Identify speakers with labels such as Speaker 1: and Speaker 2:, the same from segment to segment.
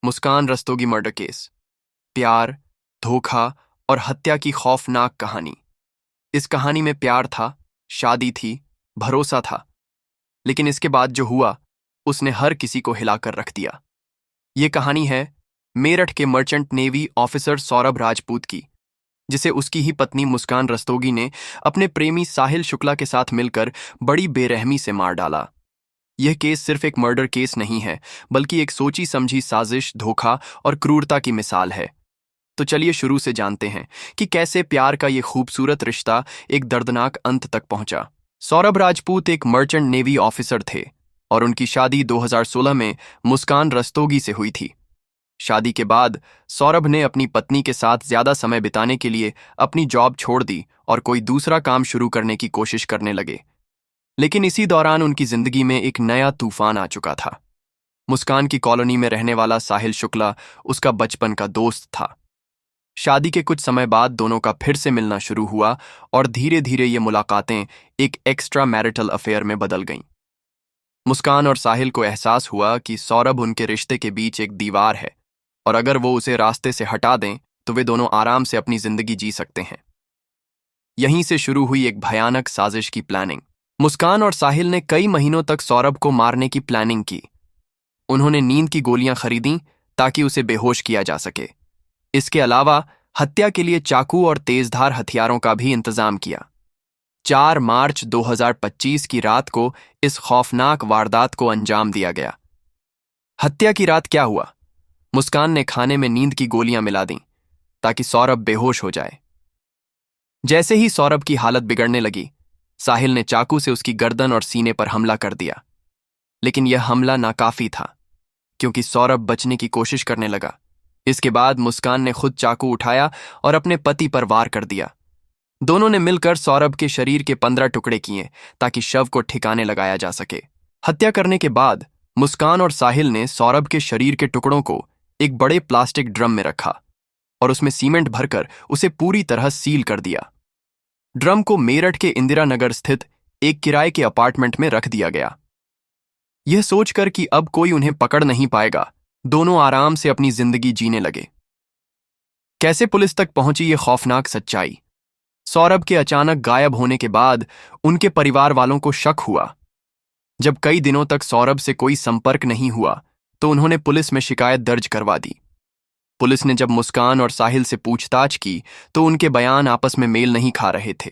Speaker 1: मुस्कान Rastogi murder case. प्यार, धोखा और हत्या की खौफनाक कहानी। इस कहानी में प्यार था, शादी थी, भरोसा था, लेकिन इसके बाद जो हुआ उसने हर किसी को हिलाकर रख दिया। ये कहानी है मेरठ के merchant navy officer Saurabh Rajput की, जिसे उसकी ही पत्नी मुस्कान रस्तोगी ने अपने प्रेमी साहिल शुक्ला के साथ मिलकर बड़ी बेरहमी से मार डाला। यह केस सिर्फ एक मर्डर केस नहीं है, बल्कि एक सोची समझी साजिश, धोखा और क्रूरता की मिसाल है। तो चलिए शुरू से जानते हैं कि कैसे प्यार का ये खूबसूरत रिश्ता एक दर्दनाक अंत तक पहुंचा। सौरभ राजपूत एक मर्चेंट नेवी ऑफिसर थे और उनकी शादी 2016 में मुस्कान रस्तोगी से हुई थी। शादी के बाद सौरभ ने अपनी पत्नी के साथ ज्यादा समय बिताने के लिए अपनी जॉब छोड़ दी और कोई दूसरा काम शुरू करने की कोशिश करने लगे। लेकिन इसी दौरान उनकी जिंदगी में एक नया तूफान आ चुका था। मुस्कान की कॉलोनी में रहने वाला साहिल शुक्ला उसका बचपन का दोस्त था। शादी के कुछ समय बाद दोनों का फिर से मिलना शुरू हुआ और धीरे धीरे ये मुलाकातें एक एक्स्ट्रा मैरिटल अफेयर में बदल गईं। मुस्कान और साहिल को एहसास हुआ कि सौरभ उनके रिश्ते के बीच एक दीवार है और अगर वो उसे रास्ते से हटा दें तो वे दोनों आराम से अपनी जिंदगी जी सकते हैं। यहीं से शुरू हुई एक भयानक साजिश की प्लानिंग। मुस्कान और साहिल ने कई महीनों तक सौरभ को मारने की प्लानिंग की। उन्होंने नींद की गोलियां खरीदी ताकि उसे बेहोश किया जा सके। इसके अलावा हत्या के लिए चाकू और तेजधार हथियारों का भी इंतजाम किया। 4 मार्च 2025 की रात को इस खौफनाक वारदात को अंजाम दिया गया। हत्या की रात क्या हुआ? मुस्कान ने खाने में नींद की गोलियां मिला दी ताकि सौरभ बेहोश हो जाए। जैसे ही सौरभ की हालत बिगड़ने लगी, साहिल ने चाकू से उसकी गर्दन और सीने पर हमला कर दिया। लेकिन यह हमला नाकाफी था, क्योंकि सौरभ बचने की कोशिश करने लगा। इसके बाद मुस्कान ने खुद चाकू उठाया और अपने पति पर वार कर दिया। दोनों ने मिलकर सौरभ के शरीर के 15 टुकड़े किए ताकि शव को ठिकाने लगाया जा सके। हत्या करने के बाद मुस्कान और साहिल ने सौरभ के शरीर के टुकड़ों को एक बड़े प्लास्टिक ड्रम में रखा और उसमें सीमेंट भरकर उसे पूरी तरह सील कर दिया। ड्रम को मेरठ के इंदिरा नगर स्थित एक किराए के अपार्टमेंट में रख दिया गया। यह सोचकर कि अब कोई उन्हें पकड़ नहीं पाएगा, दोनों आराम से अपनी जिंदगी जीने लगे। कैसे पुलिस तक पहुंची ये खौफनाक सच्चाई? सौरभ के अचानक गायब होने के बाद उनके परिवार वालों को शक हुआ। जब कई दिनों तक सौरभ से कोई संपर्क नहीं हुआ तो उन्होंने पुलिस में शिकायत दर्ज करवा दी। पुलिस ने जब मुस्कान और साहिल से पूछताछ की तो उनके बयान आपस में मेल नहीं खा रहे थे।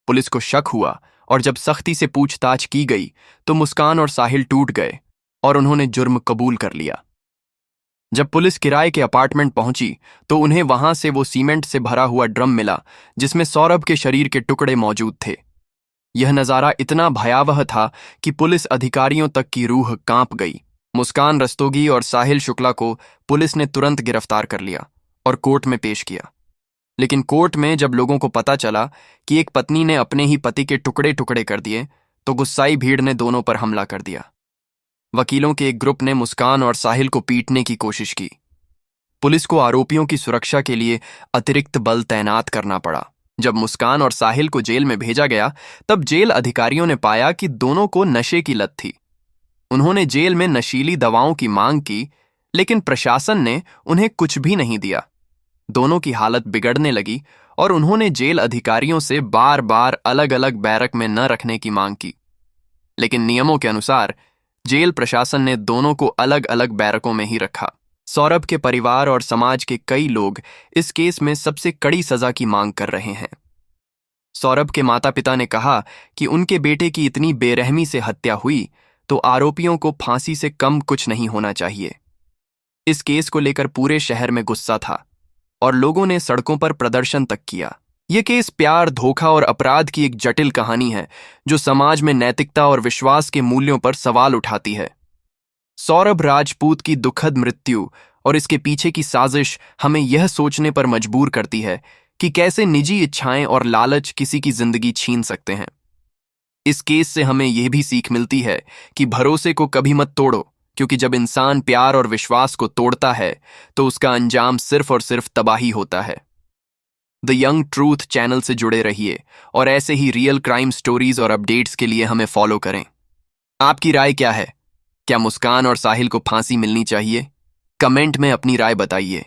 Speaker 1: पुलिस को शक हुआ और जब सख्ती से पूछताछ की गई तो मुस्कान और साहिल टूट गए और उन्होंने जुर्म कबूल कर लिया। जब पुलिस किराए के अपार्टमेंट पहुंची तो उन्हें वहां से वो सीमेंट से भरा हुआ ड्रम मिला जिसमें सौरभ के शरीर के टुकड़े मौजूद थे। यह नजारा इतना भयावह था कि पुलिस अधिकारियों तक की रूह कांप गई। मुस्कान रस्तोगी और साहिल शुक्ला को पुलिस ने तुरंत गिरफ्तार कर लिया और कोर्ट में पेश किया। लेकिन कोर्ट में जब लोगों को पता चला कि एक पत्नी ने अपने ही पति के टुकड़े टुकड़े कर दिए तो गुस्साई भीड़ ने दोनों पर हमला कर दिया। वकीलों के एक ग्रुप ने मुस्कान और साहिल को पीटने की कोशिश की। पुलिस को आरोपियों की सुरक्षा के लिए अतिरिक्त बल तैनात करना पड़ा। जब मुस्कान और साहिल को जेल में भेजा गया तब जेल अधिकारियों ने पाया कि दोनों को नशे की लत थी। उन्होंने जेल में नशीली दवाओं की मांग की, लेकिन प्रशासन ने उन्हें कुछ भी नहीं दिया। दोनों की हालत बिगड़ने लगी और उन्होंने जेल अधिकारियों से बार बार अलग अलग बैरक में न रखने की मांग की। लेकिन नियमों के अनुसार जेल प्रशासन ने दोनों को अलग अलग बैरकों में ही रखा। सौरभ के परिवार और समाज के कई लोग इस केस में सबसे कड़ी सजा की मांग कर रहे हैं। सौरभ के माता पिता ने कहा कि उनके बेटे की इतनी बेरहमी से हत्या हुई तो आरोपियों को फांसी से कम कुछ नहीं होना चाहिए। इस केस को लेकर पूरे शहर में गुस्सा था और लोगों ने सड़कों पर प्रदर्शन तक किया। यह केस प्यार, धोखा और अपराध की एक जटिल कहानी है जो समाज में नैतिकता और विश्वास के मूल्यों पर सवाल उठाती है। सौरभ राजपूत की दुखद मृत्यु और इसके पीछे की साजिश हमें यह सोचने पर मजबूर करती है कि कैसे निजी इच्छाएं और लालच किसी की जिंदगी छीन सकते हैं। इस केस से हमें यह भी सीख मिलती है कि भरोसे को कभी मत तोड़ो, क्योंकि जब इंसान प्यार और विश्वास को तोड़ता है तो उसका अंजाम सिर्फ और सिर्फ तबाही होता है। द यंग ट्रूथ चैनल से जुड़े रहिए और ऐसे ही रियल क्राइम स्टोरीज और अपडेट्स के लिए हमें फॉलो करें। आपकी राय क्या है? क्या मुस्कान और साहिल को फांसी मिलनी चाहिए कमेंट में अपनी राय बताइए।